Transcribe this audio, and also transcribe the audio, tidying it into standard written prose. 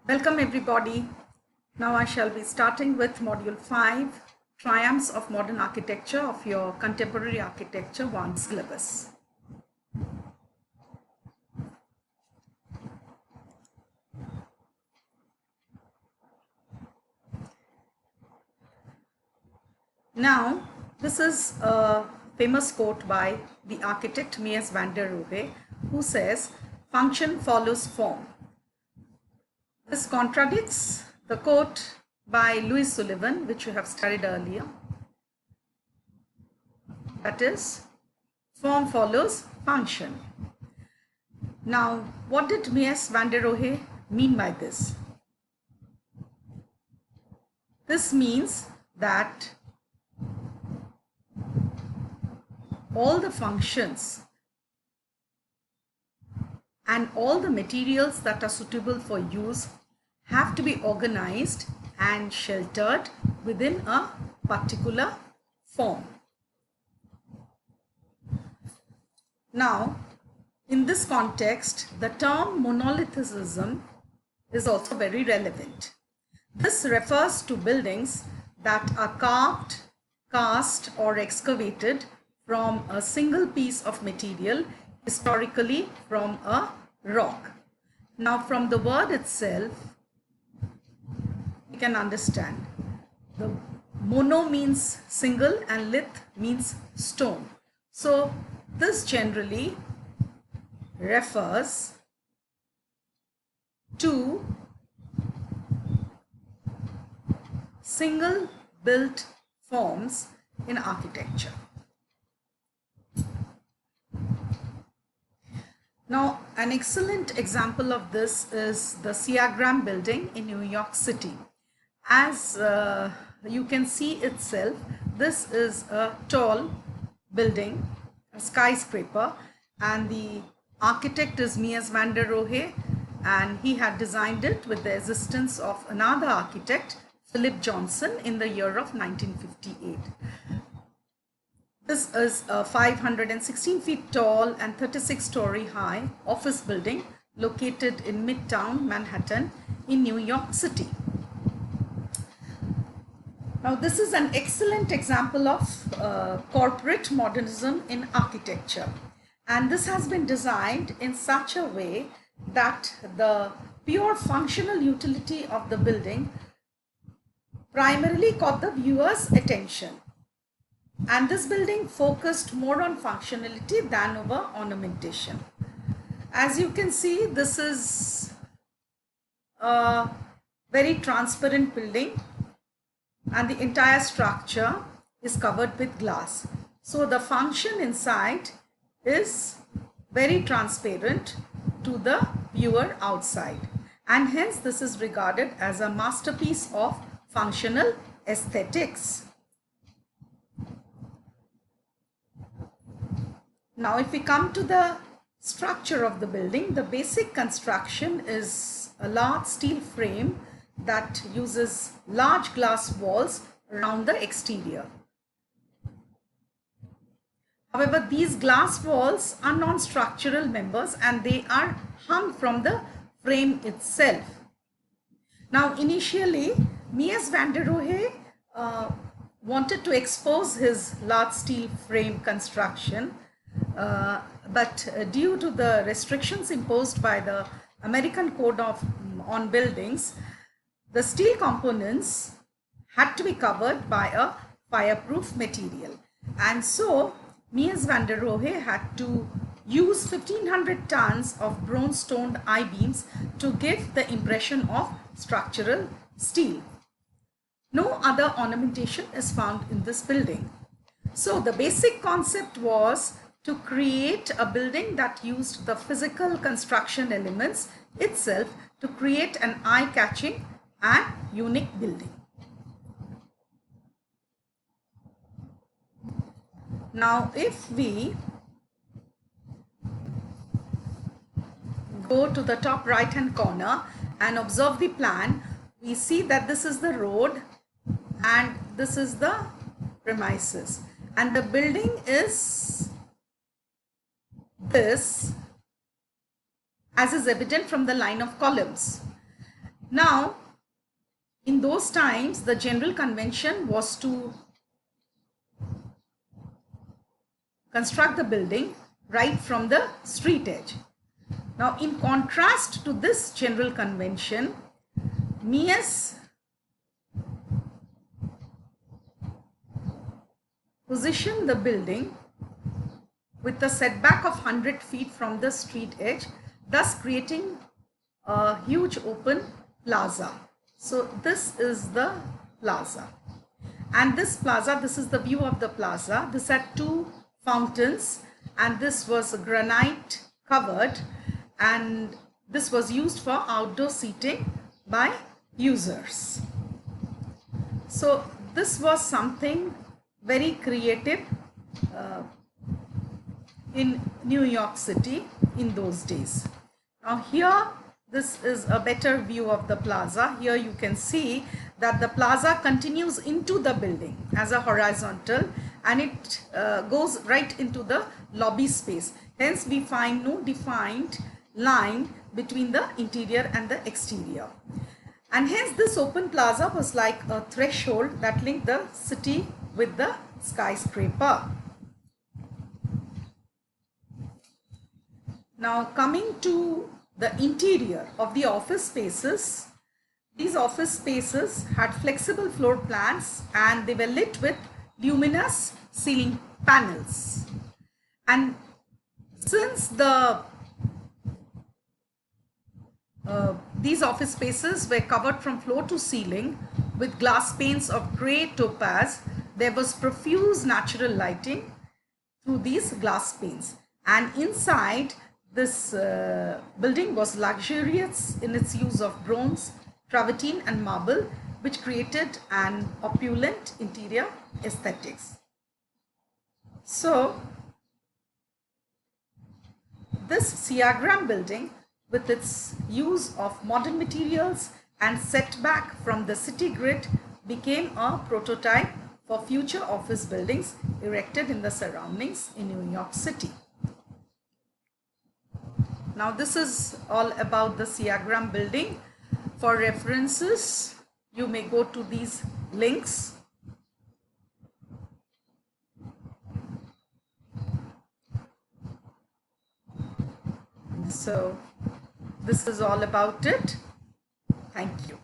Welcome everybody. Now I shall be starting with Module 5, Triumphs of Modern Architecture of your Contemporary Architecture 1 syllabus. Now, this is a famous quote by the architect Mies van der Rohe, who says, "Function follows form." This contradicts the quote by Louis Sullivan, which you have studied earlier. That is, form follows function. Now, what did Mies van der Rohe mean by this? This means that all the functions and all the materials that are suitable for use have to be organized and sheltered within a particular form. Now, in this context, the term monolithicism is also very relevant. This refers to buildings that are carved, cast, or excavated from a single piece of material, historically from a rock. Now, from the word itself, you can understand the mono means single and lith means stone. So this generally refers to single built forms in architecture. Now, an excellent example of this is the Siagram building in New York City. As you can see itself, this is a tall building, a skyscraper, and the architect is Mies van der Rohe, and he had designed it with the assistance of another architect, Philip Johnson, in the year of 1958. This is a 516 feet tall and 36-story high office building located in Midtown Manhattan in New York City. Now, this is an excellent example of corporate modernism in architecture, and this has been designed in such a way that the pure functional utility of the building primarily caught the viewer's attention. And this building focused more on functionality than over ornamentation. As you can see, this is a very transparent building and the entire structure is covered with glass. So the function inside is very transparent to the viewer outside, and hence this is regarded as a masterpiece of functional aesthetics. Now, if we come to the structure of the building, the basic construction is a large steel frame that uses large glass walls around the exterior. However, these glass walls are non-structural members and they are hung from the frame itself. Now, initially, Mies van der Rohe wanted to expose his large steel frame construction, but due to the restrictions imposed by the American Code on Buildings, the steel components had to be covered by a fireproof material. And so, Mies van der Rohe had to use 1500 tons of bronze-stoned I-beams to give the impression of structural steel. No other ornamentation is found in this building. So, the basic concept was to create a building that used the physical construction elements itself to create an eye-catching and unique building. Now, if we go to the top right hand corner and observe the plan, we see that this is the road and this is the premises, and the building is this, as is evident from the line of columns. Now, in those times, the general convention was to construct the building right from the street edge. Now, in contrast to this general convention, Mies positioned the building with a setback of 100 feet from the street edge, thus creating a huge open plaza. So this is the plaza. And this plaza, this is the view of the plaza. This had two fountains and this was granite covered, and this was used for outdoor seating by users. So this was something very creative in New York City in those days. Now here, this is a better view of the plaza. Here you can see that the plaza continues into the building as a horizontal, and it goes right into the lobby space. Hence we find no defined line between the interior and the exterior. And hence this open plaza was like a threshold that linked the city with the skyscraper. Now coming to the interior of the office spaces, these office spaces had flexible floor plans and they were lit with luminous ceiling panels. And since these office spaces were covered from floor to ceiling with glass panes of grey topaz, there was profuse natural lighting through these glass panes. And inside, this building was luxurious in its use of bronze, travertine and marble, which created an opulent interior aesthetics. So, this Siagram building, with its use of modern materials and setback from the city grid, became a prototype for future office buildings erected in the surroundings in New York City. Now this is all about the Siagram building. For references, you may go to these links. So this is all about it. Thank you.